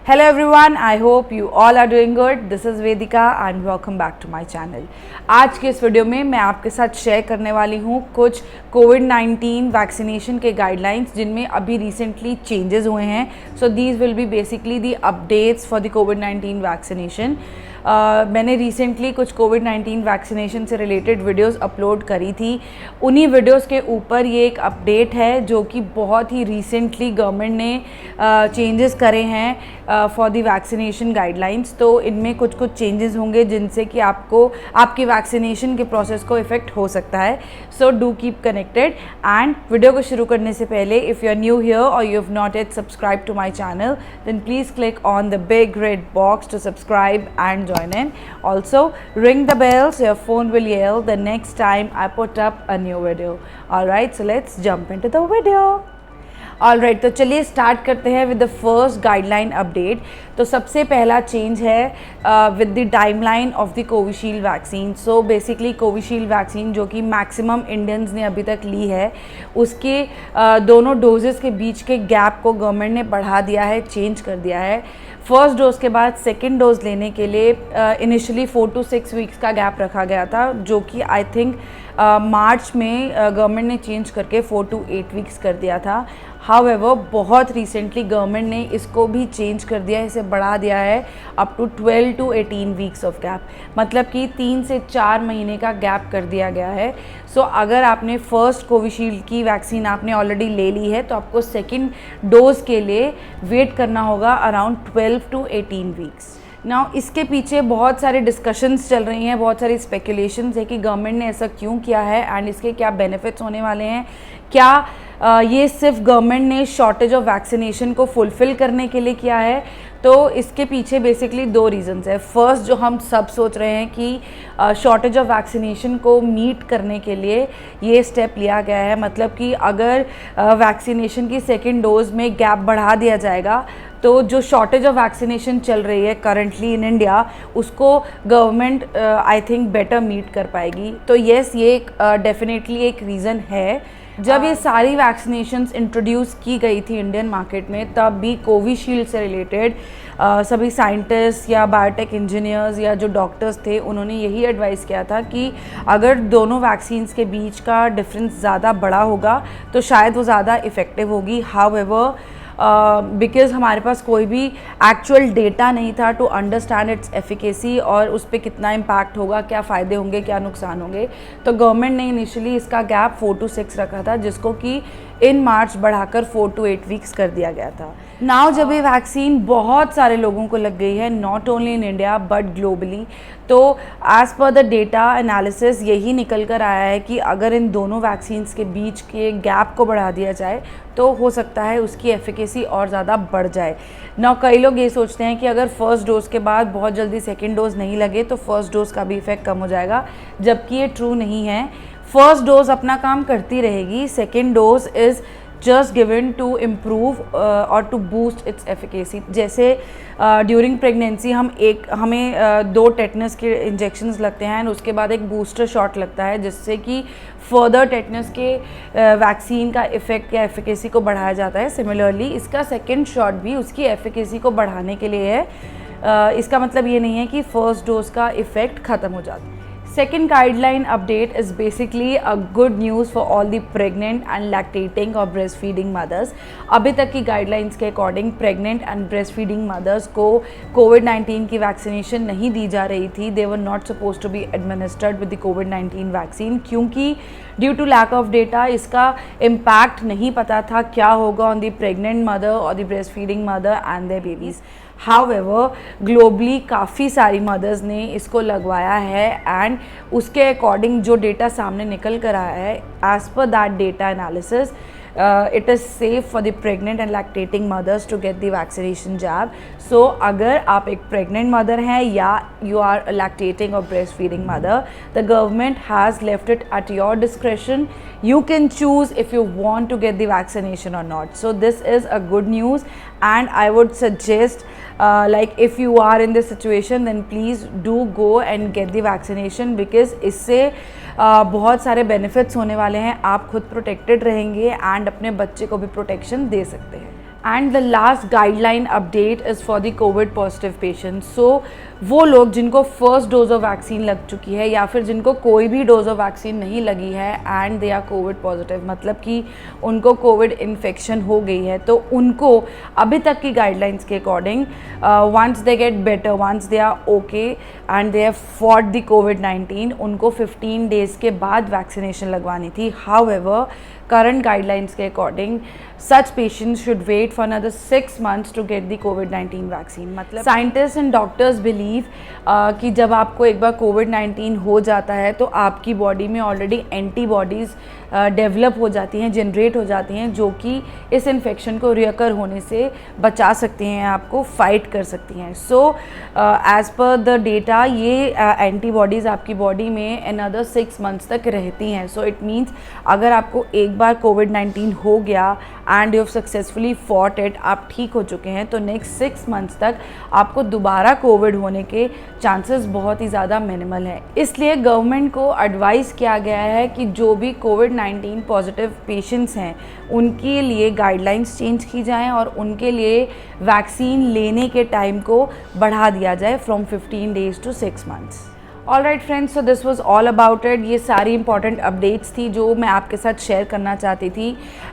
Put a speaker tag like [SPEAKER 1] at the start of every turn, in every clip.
[SPEAKER 1] Hello everyone, I hope you all are doing good. This is Vedika and welcome back to my channel. आज के इस video में मैं आपके साथ शेयर करने वाली हूँ कुछ कोविड-19 वैक्सीनेशन के गाइडलाइंस जिनमें अभी रिसेंटली चेंजेस हुए हैं. So these will be basically the updates for the covid vaccination. मैंने रिसेंटली कुछ कोविड-19 वैक्सीनेशन से रिलेटेड वीडियोस अपलोड करी थी. उन्हीं वीडियोस के ऊपर ये एक अपडेट है जो कि बहुत ही रिसेंटली गवर्नमेंट ने चेंजेस करे हैं फॉर द वैक्सीनेशन गाइडलाइंस. तो इनमें कुछ चेंजेस होंगे जिनसे कि आपको आपकी वैक्सीनेशन के प्रोसेस को इफ़ेक्ट हो सकता है. So do keep connected. And video को शुरू करने से पहले if you are new here और you have not yet subscribe to my channel then please click on the big red box to subscribe and join in. Also ring the bell so your phone will yell the next time I put up a new video. Alright, so let's jump into the video. Alright, तो चलिए start करते हैं with the first guideline update. तो सबसे पहला change है with the timeline of the Covishield vaccine. So basically Covishield vaccine जो कि मैक्सिमम इंडियंस ने अभी तक ली है उसके दोनों डोजेस के बीच के गैप को गवर्नमेंट ने बढ़ा दिया है, चेंज कर दिया है. फर्स्ट डोज के बाद सेकेंड डोज लेने के लिए इनिशियली 4 to 6 वीक्स का गैप रखा गया था जो कि आई थिंक मार्च में गवर्नमेंट ने चेंज करके 4 to 8 वीक्स कर दिया था. हाउएवर बहुत रिसेंटली गवर्नमेंट ने इसको भी चेंज कर दिया है, इसे बढ़ा दिया है up to 12 to 18 weeks of gap. मतलब कि 3 से 4 महीने का गैप कर दिया गया है. सो अगर आपने फर्स्ट कोविशील्ड की वैक्सीन आपने ऑलरेडी ले ली है तो आपको सेकेंड डोज के लिए वेट करना होगा अराउंड 12 to 18 वीक्स. नाउ इसके पीछे बहुत सारे डिस्कशंस चल रही हैं, बहुत सारी स्पेकुलेशंस है कि गवर्नमेंट ने ऐसा क्यों किया है एंड इसके क्या बेनिफिट्स होने वाले हैं. क्या ये सिर्फ गवर्नमेंट ने शॉर्टेज ऑफ वैक्सीनेशन को फुलफ़िल करने के लिए किया है? तो इसके पीछे बेसिकली 2 रीज़न्स है. फर्स्ट जो हम सब सोच रहे हैं कि शॉर्टेज ऑफ वैक्सीनेशन को मीट करने के लिए ये स्टेप लिया गया है. मतलब कि अगर वैक्सीनेशन की सेकेंड डोज में गैप बढ़ा दिया जाएगा तो जो शॉर्टेज ऑफ वैक्सीनेशन चल रही है करंटली इन इंडिया उसको government I think better meet कर पाएगी. तो येस ये डेफिनेटली एक रीज़न है. जब ये सारी वैक्सीनेशंस इंट्रोड्यूस की गई थी इंडियन मार्केट में तब भी कोविशील्ड से रिलेटेड सभी साइंटिस्ट या बायोटेक इंजीनियर्स या जो डॉक्टर्स थे उन्होंने यही एडवाइस किया था कि अगर दोनों वैक्सीन्स के बीच का डिफरेंस ज़्यादा बड़ा होगा तो शायद वो ज़्यादा इफ़ेक्टिव होगी. हाउएवर बिकॉज़ हमारे पास कोई भी एक्चुअल डेटा नहीं था टू अंडरस्टैंड इट्स एफिकेसी और उस पर कितना इम्पैक्ट होगा, क्या फ़ायदे होंगे, क्या नुकसान होंगे, तो गवर्नमेंट ने इनिशियली इसका गैप 4 to 6 रखा था जिसको कि इन मार्च बढ़ाकर 4 to 8 वीक्स कर दिया गया था. नाउ जब ये वैक्सीन बहुत सारे लोगों को लग गई है not only in India but globally, तो as per the data analysis यही निकल कर आया है कि अगर इन दोनों वैक्सीन्स के बीच के गैप को बढ़ा दिया जाए तो हो सकता है उसकी एफिकेसी और ज़्यादा बढ़ जाए. ना कई लोग ये सोचते हैं कि अगर फर्स्ट डोज़ के बाद बहुत जल्दी सेकेंड डोज़ नहीं लगे तो फर्स्ट डोज़ का भी इफ़ेक्ट कम हो जाएगा, जबकि ये ट्रू नहीं है. फर्स्ट डोज अपना काम करती रहेगी, second dose is just given to improve और टू बूस्ट इट्स एफिकेसी. जैसे ड्यूरिंग प्रेगनेंसी हमें 2 टेटनस के इंजेक्शंस लगते हैं एंड उसके बाद एक बूस्टर शॉट लगता है जिससे कि फर्दर टेटनस के वैक्सीन का इफ़ेक्ट या एफिकेसी को बढ़ाया जाता है. सिमिलरली इसका सेकेंड शॉट भी उसकी एफिकेसी को बढ़ाने के लिए है. इसका मतलब ये नहीं है कि फर्स्ट डोज का इफ़ेक्ट ख़त्म हो जाता है. Second guideline update is basically a good news for all the pregnant and lactating or breastfeeding mothers. अभी तक की guidelines के according pregnant and breastfeeding mothers को COVID-19 की vaccination नहीं दी जा रही थी. They were not supposed to be administered with the COVID-19 vaccine क्योंकि due to lack of data इसका impact नहीं पता था क्या होगा on the pregnant mother or the breastfeeding mother and their babies. However globally काफ़ी सारी मदर्स ने इसको लगवाया है एंड उसके अकॉर्डिंग जो डेटा सामने निकल कर आया है as per that data analysis it is safe for the pregnant and lactating mothers to get the vaccination jab. So अगर आप एक pregnant mother हैं या you are a lactating or breastfeeding mother, the government has left it at your discretion. You can choose if you want to get the vaccination or not. So this is a good news, and I would suggest like if you are in this situation then please do go and get the vaccination, because इससे बहुत सारे benefits होने वाले हैं. आप खुद protected रहेंगे and अपने बच्चे को भी प्रोटेक्शन दे सकते हैं. And the last guideline update is for the COVID positive patients. So वो लोग जिनको फर्स्ट डोज ऑफ वैक्सीन लग चुकी है या फिर जिनको कोई भी डोज ऑफ वैक्सीन नहीं लगी है and they are covid positive, मतलब कि उनको कोविड इन्फेक्शन हो गई है, तो उनको अभी तक की गाइडलाइंस के according once they get better, once they are okay and they have fought the कोविड-19, उनको 15 डेज़ के बाद वैक्सीनेशन लगवानी थी. हाउएवर current guidelines के according such patients should wait for another 6 months to get the COVID-19 vaccine. मतलब scientists and doctors believe कि जब आपको एक बार COVID-19 हो जाता है तो आपकी बॉडी में ऑलरेडी एंटीबॉडीज़ डेवलप हो जाती हैं, जनरेट हो जाती हैं, जो कि इस इन्फेक्शन को रियकर होने से बचा सकती हैं, आपको फाइट कर सकती हैं. So as per the data ये एंटीबॉडीज़ आपकी बॉडी में अनदर 6 मंथ्स तक रहती हैं. सो इट मीन्स अगर आपको एक बार कोविड-19 हो गया and you have successfully fought it, आप ठीक हो चुके हैं, तो नेक्स्ट 6 मंथ्स तक आपको दोबारा कोविड होने के चांसेस बहुत ही ज़्यादा मिनिमल है. इसलिए गवर्नमेंट को एडवाइस किया गया है कि जो भी कोविड-19 पॉजिटिव पेशेंट्स हैं उनके लिए गाइडलाइंस चेंज की जाएं और उनके लिए वैक्सीन लेने के टाइम को बढ़ा दिया जाए from 15 days to 6 months. All right friends, so this was all about it. ये सारी इंपॉर्टेंट अपडेट्स थी जो मैं आपके साथ शेयर करना चाहती थी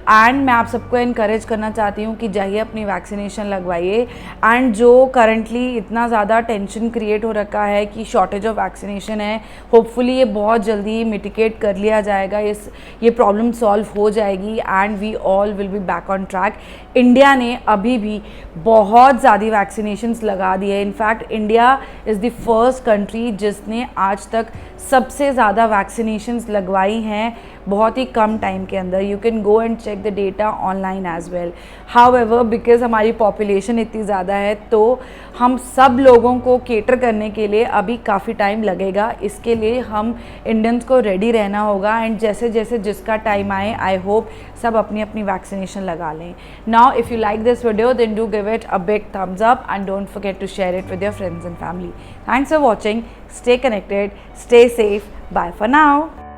[SPEAKER 1] एंड मैं आप सबको इनकरेज करना चाहती हूँ कि जाइए अपनी वैक्सीनेशन लगवाइए. एंड जो करंटली इतना ज़्यादा टेंशन क्रिएट हो रखा है कि शॉर्टेज ऑफ वैक्सीनेशन है, होपफुली ये बहुत जल्दी मिटिगेट कर लिया जाएगा, ये प्रॉब्लम सॉल्व हो जाएगी and we all will be back on track. India ने अभी भी बहुत ज़्यादा वैक्सीनेशंस लगा दी है. In fact India is the first country जिसने आज तक सबसे ज़्यादा वैक्सीनेशंस लगवाई हैं बहुत ही कम टाइम के अंदर. You can go and check the data online as well. However because हमारी पॉपुलेशन इतनी ज़्यादा है तो हम सब लोगों को केटर करने के लिए अभी काफ़ी टाइम लगेगा. इसके लिए हम इंडियंस को रेडी रहना होगा एंड जैसे जैसे जिसका टाइम आए आई होप सब अपनी अपनी वैक्सीनेशन लगा लें. Now if you like this video then do give it a big thumbs up and don't forget to share it with your friends and family. Thanks for watching. Stay connected, stay safe. Bye for now.